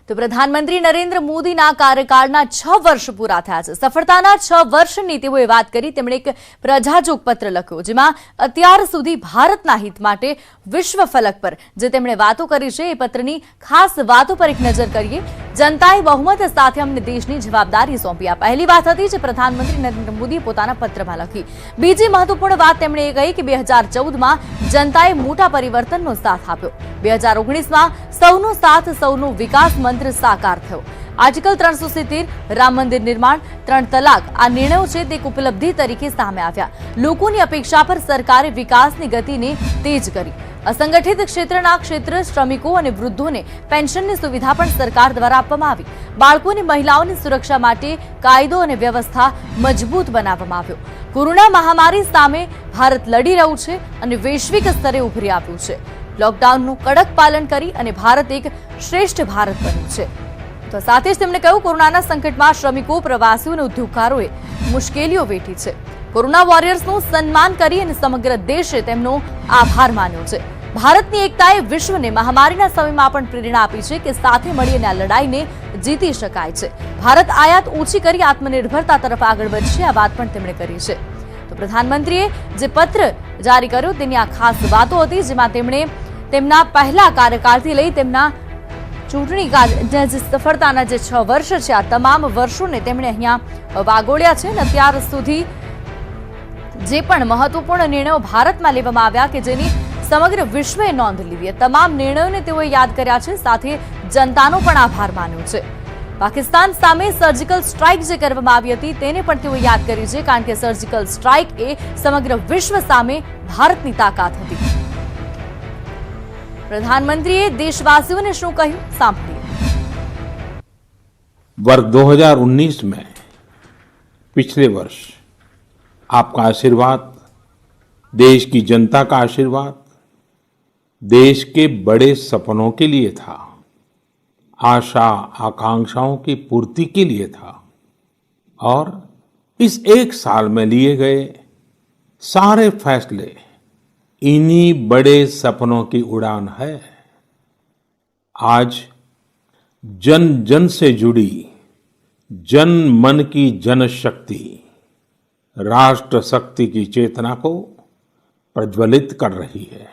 તો પ્રધાનમંત્રી નરેન્દ્ર મોદીના કાર્યકાળના 6 વર્ષ પૂરા થયા છે। સફળતાના 6 વર્ષની તેઓએ વાત કરી। તેમણે એક પ્રજાજોગ પત્ર લખ્યો જેમાં અત્યાર સુધી ભારતના હિત માટે વિશ્વ ફલક પર જે તેમણે વાતો કરી છે એ પત્રની ખાસ વાતો પર એક નજર કરીએ। जनताए बहुमत साथे अमने देशनी जवाबदारी सौंपी। आ पहली बात थी जे प्रधानमंत्री नरेंद्र मोदीए पोताना पत्रमां लखी। बीजी महत्वपूर्ण बात तेमणे ए कही कि 2014 में जनताए मोटा परिवर्तननो साथ आप्यो। 2019 में सौनो साथ सौनो विकास मंत्र साकार थयो। आर्टिकल 370 राम मंदिर निर्माण 3 तलाक आ निर्णयो छे ते एक उपलब्धि तरीके सामे आव्या। लोकोनी अपेक्षा पर सरकारे विकासनी गतिने तेज करी। असंगठित क्षेत्र श्रमिकों और वृद्धों ने पेंशन की सुविधा पण सरकार द्वारा आपवामां आवी। बाळकोनी महिलाओनी सुरक्षा माटे कायदो और व्यवस्था मजबूत बनाववामां आव्यो। कोरोना महामारी सामे भारत लड़ी रह्युं छे अने वैश्विक स्तरे उभरी आव्युं छे। लॉकडाउननुं कड़क पालन करी अने भारत एक श्रेष्ठ भारत बन्युं छे। तो साथ ही तेमणे कह्युं कोरोना संकट में श्रमिकों प्रवासीओ और उद्योगकारोए मुश्केलीओ वेठी छे। कोरोना वॉरियर्सनुं सन्मान करी अने समग्र देशे तेमनो आभार मान्यो छे। भारतनी एकताए विश्वने महामारीना समयमां पण प्रेरणा आपी छे के साथे मळीने आ लड़ाईने जीती शकाय छे। भारत आयात ओછી કરી आत्मनिर्भरता तरफ આગળ વધશે आ વાત પણ તેમણે કરી છે। તો પ્રધાનમંત્રીએ જે પત્ર જારી કર્યો તેની આ ખાસ વાતો હતી જેમાં તેમણે તેમના પહેલા કાર્યકાળથી લઈ તેમના ચૂંટણી જે સફળતાના જે 6 વર્ષ છે આ તમામ વર્ષોને તેમણે અહીંયા વાગોળ્યા છે અને અત્યાર સુધી જે પણ મહત્વપૂર્ણ નિર્ણયો ભારતમાં લેવામાં આવ્યા કે જેની समग्र विश्वे नोंध लीधी। तमाम निर्णयों तेओए याद कर्या छे, साथे जनतानो पण आभार मान्यो छे। पाकिस्तान सामे सर्जिकल स्ट्राइक जे करवामां आवी हती तेने पण तेओए याद करी छे कारण के सर्जिकल स्ट्राइक ए समग्र विश्व सामे भारतनी ताकात हती। प्रधानमंत्रीए देशवासीओने शुं कह्युं सांभळीए। वर्ष 2019 में पिछले वर्ष आपका आशीर्वाद, देश की जनता का आशीर्वाद देश के बड़े सपनों के लिए था, आशा आकांक्षाओं की पूर्ति के लिए था और इस एक साल में लिए गए सारे फैसले इन्हीं बड़े सपनों की उड़ान है। आज जन जन से जुड़ी जन मन की जनशक्ति राष्ट्र शक्ति की चेतना को प्रज्वलित कर रही है।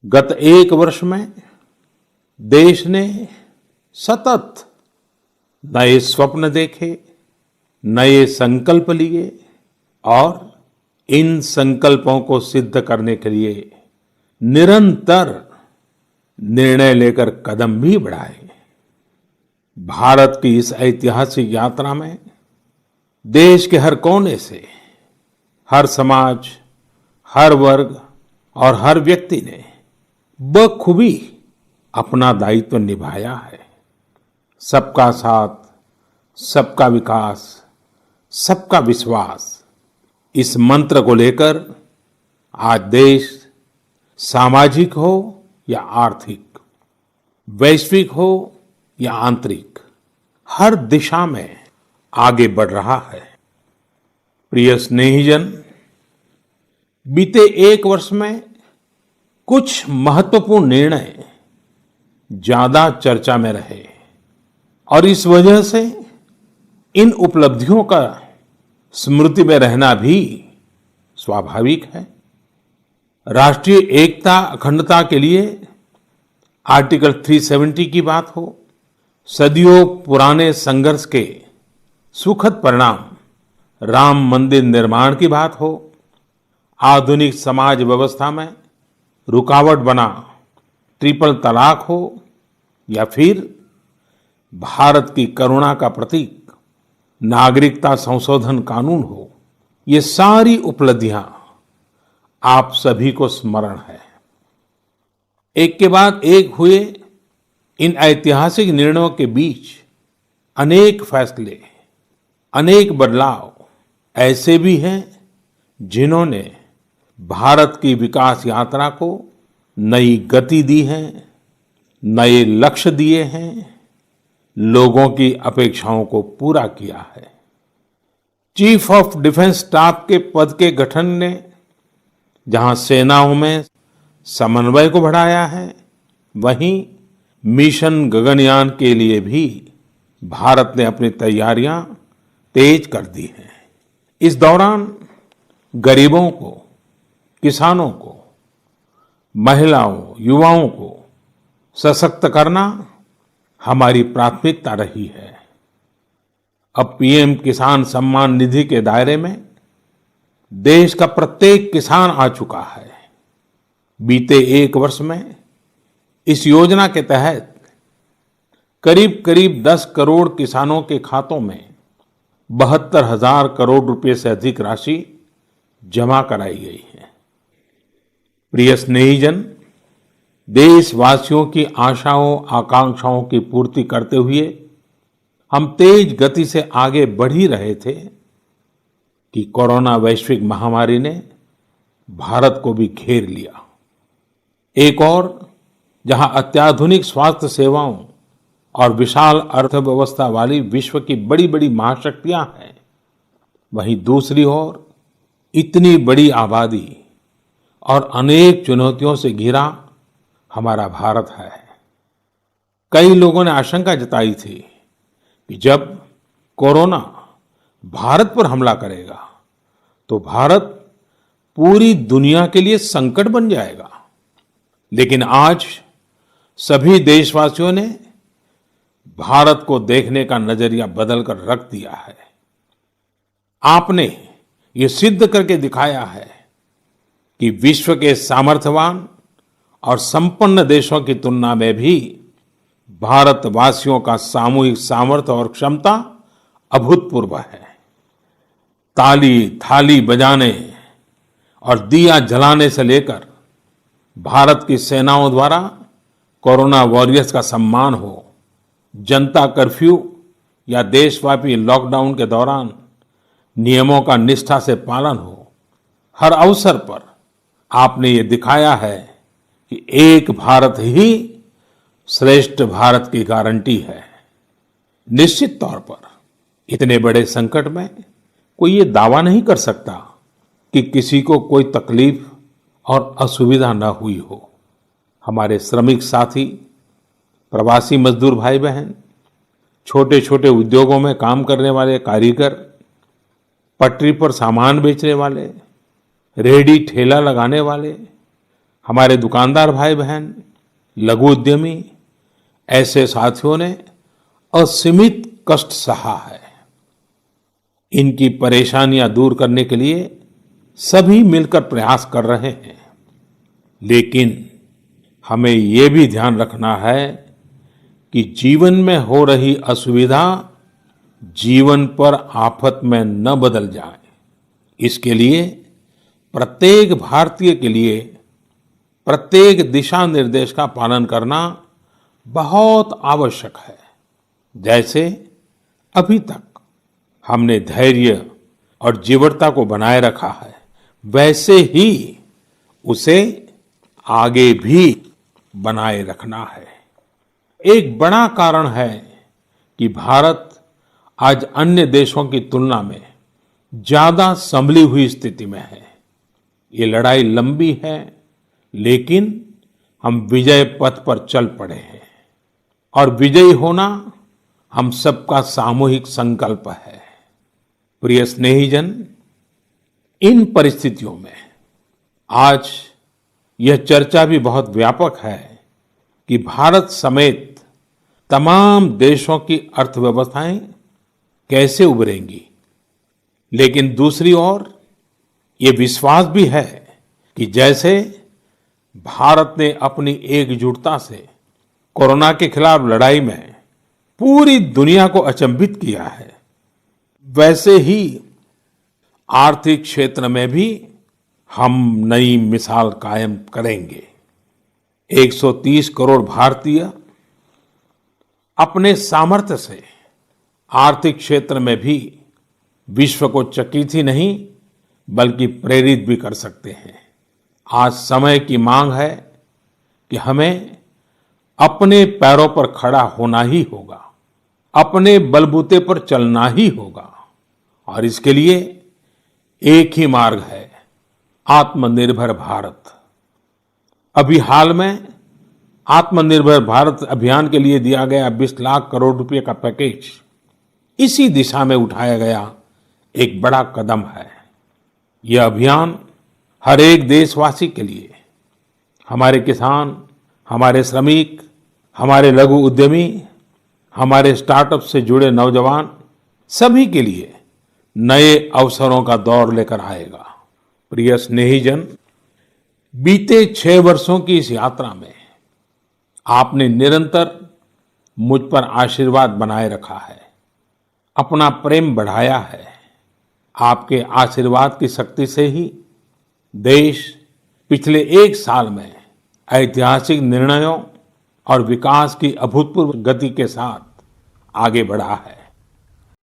गत एक वर्ष में देश ने सतत नए स्वप्न देखे, नए संकल्प लिए और इन संकल्पों को सिद्ध करने के लिए निरंतर निर्णय लेकर कदम भी बढ़ाए। भारत की इस ऐतिहासिक यात्रा में देश के हर कोने से, हर समाज, हर वर्ग और हर व्यक्ति ने बखूबी अपना दायित्व निभाया है। सबका साथ, सबका विकास, सबका विश्वास, इस मंत्र को लेकर आज देश सामाजिक हो या आर्थिक, वैश्विक हो या आंतरिक, हर दिशा में आगे बढ़ रहा है। प्रिय स्नेहीजन, बीते एक वर्ष में कुछ महत्वपूर्ण निर्णय ज्यादा चर्चा में रहे और इस वजह से इन उपलब्धियों का स्मृति में रहना भी स्वाभाविक है। राष्ट्रीय एकता अखंडता के लिए आर्टिकल 370 की बात हो, सदियों पुराने संघर्ष के सुखद परिणाम राम मंदिर निर्माण की बात हो, आधुनिक समाज व्यवस्था में रुकावट बना ट्रिपल तलाक हो या फिर भारत की करुणा का प्रतीक नागरिकता संशोधन कानून हो, ये सारी उपलब्धियां आप सभी को स्मरण है। एक के बाद एक हुए इन ऐतिहासिक निर्णयों के बीच अनेक फैसले, अनेक बदलाव ऐसे भी हैं जिन्होंने भारत की विकास यात्रा को नई गति दी है, नए लक्ष्य दिए हैं, लोगों की अपेक्षाओं को पूरा किया है। चीफ ऑफ डिफेंस स्टाफ के पद के गठन ने जहां सेनाओं में समन्वय को बढ़ाया है, वहीं मिशन गगनयान के लिए भी भारत ने अपनी तैयारियां तेज कर दी हैं। इस दौरान गरीबों को, किसानों को, महिलाओं, युवाओं को सशक्त करना हमारी प्राथमिकता रही है। अब पीएम किसान सम्मान निधि के दायरे में देश का प्रत्येक किसान आ चुका है। बीते एक वर्ष में इस योजना के तहत करीब करीब 10 करोड़ किसानों के खातों में 72,000 करोड़ रुपए से अधिक राशि जमा कराई गई है। प्रिय स्नेहीजन, देशवासियों की आशाओं, आकांक्षाओं की पूर्ति करते हुए हम तेज गति से आगे बढ़ ही रहे थे कि कोरोना वैश्विक महामारी ने भारत को भी घेर लिया। एक और जहां अत्याधुनिक स्वास्थ्य सेवाओं और विशाल अर्थव्यवस्था वाली विश्व की बड़ी बड़ी महाशक्तियां हैं, वहीं दूसरी ओर इतनी बड़ी आबादी और अनेक चुनौतियों से घिरा हमारा भारत है। कई लोगों ने आशंका जताई थी कि जब कोरोना भारत पर हमला करेगा तो भारत पूरी दुनिया के लिए संकट बन जाएगा। लेकिन आज सभी देशवासियों ने भारत को देखने का नजरिया बदलकर रख दिया है। आपने ये सिद्ध करके दिखाया है कि विश्व के सामर्थ्यवान और संपन्न देशों की तुलना में भी भारतवासियों का सामूहिक सामर्थ्य और क्षमता अभूतपूर्व है। ताली थाली बजाने और दिया जलाने से लेकर भारत की सेनाओं द्वारा कोरोना वॉरियर्स का सम्मान हो, जनता कर्फ्यू या देशव्यापी लॉकडाउन के दौरान नियमों का निष्ठा से पालन हो, हर अवसर पर आपने ये दिखाया है कि एक भारत ही श्रेष्ठ भारत की गारंटी है। निश्चित तौर पर इतने बड़े संकट में कोई ये दावा नहीं कर सकता कि किसी को कोई तकलीफ और असुविधा न हुई हो। हमारे श्रमिक साथी, प्रवासी मजदूर भाई बहन, छोटे छोटे उद्योगों में काम करने वाले कारीगर, पटरी पर सामान बेचने वाले, रेहड़ी ठेला लगाने वाले, हमारे दुकानदार भाई बहन, लघु उद्यमी, ऐसे साथियों ने असीमित कष्ट सहा है। इनकी परेशानियां दूर करने के लिए सभी मिलकर प्रयास कर रहे हैं। लेकिन हमें ये भी ध्यान रखना है कि जीवन में हो रही असुविधा जीवन पर आफत में न बदल जाए। इसके लिए प्रत्येक भारतीय के लिए प्रत्येक दिशा निर्देश का पालन करना बहुत आवश्यक है। जैसे अभी तक हमने धैर्य और जीवटता को बनाए रखा है, वैसे ही उसे आगे भी बनाए रखना है। एक बड़ा कारण है कि भारत आज अन्य देशों की तुलना में ज्यादा संभली हुई स्थिति में है। ये लड़ाई लंबी है, लेकिन हम विजय पथ पर चल पड़े हैं और विजयी होना हम सबका सामूहिक संकल्प है। प्रिय स्नेहीजन, इन परिस्थितियों में आज यह चर्चा भी बहुत व्यापक है कि भारत समेत तमाम देशों की अर्थव्यवस्थाएं कैसे उभरेंगी। लेकिन दूसरी ओर ये विश्वास भी है कि जैसे भारत ने अपनी एकजुटता से कोरोना के खिलाफ लड़ाई में पूरी दुनिया को अचंभित किया है, वैसे ही आर्थिक क्षेत्र में भी हम नई मिसाल कायम करेंगे। 130 करोड़ भारतीय अपने सामर्थ्य से आर्थिक क्षेत्र में भी विश्व को चकित ही नहीं बल्कि प्रेरित भी कर सकते हैं। आज समय की मांग है कि हमें अपने पैरों पर खड़ा होना ही होगा, अपने बलबूते पर चलना ही होगा और इसके लिए एक ही मार्ग है, आत्मनिर्भर भारत। अभी हाल में आत्मनिर्भर भारत अभियान के लिए दिया गया 20 लाख करोड़ रुपए का पैकेज इसी दिशा में उठाया गया एक बड़ा कदम है। यह अभियान हर एक देशवासी के लिए, हमारे किसान, हमारे श्रमिक, हमारे लघु उद्यमी, हमारे स्टार्टअप से जुड़े नौजवान, सभी के लिए नए अवसरों का दौर लेकर आएगा। प्रिय स्नेहीजन, बीते 6 वर्षों की इस यात्रा में आपने निरंतर मुझ पर आशीर्वाद बनाए रखा है, अपना प्रेम बढ़ाया है। आपके आशीर्वाद की शक्ति से ही देश पिछले 1 साल में ऐतिहासिक निर्णयों और विकास की अभूतपूर्व गति के साथ आगे बढ़ा है।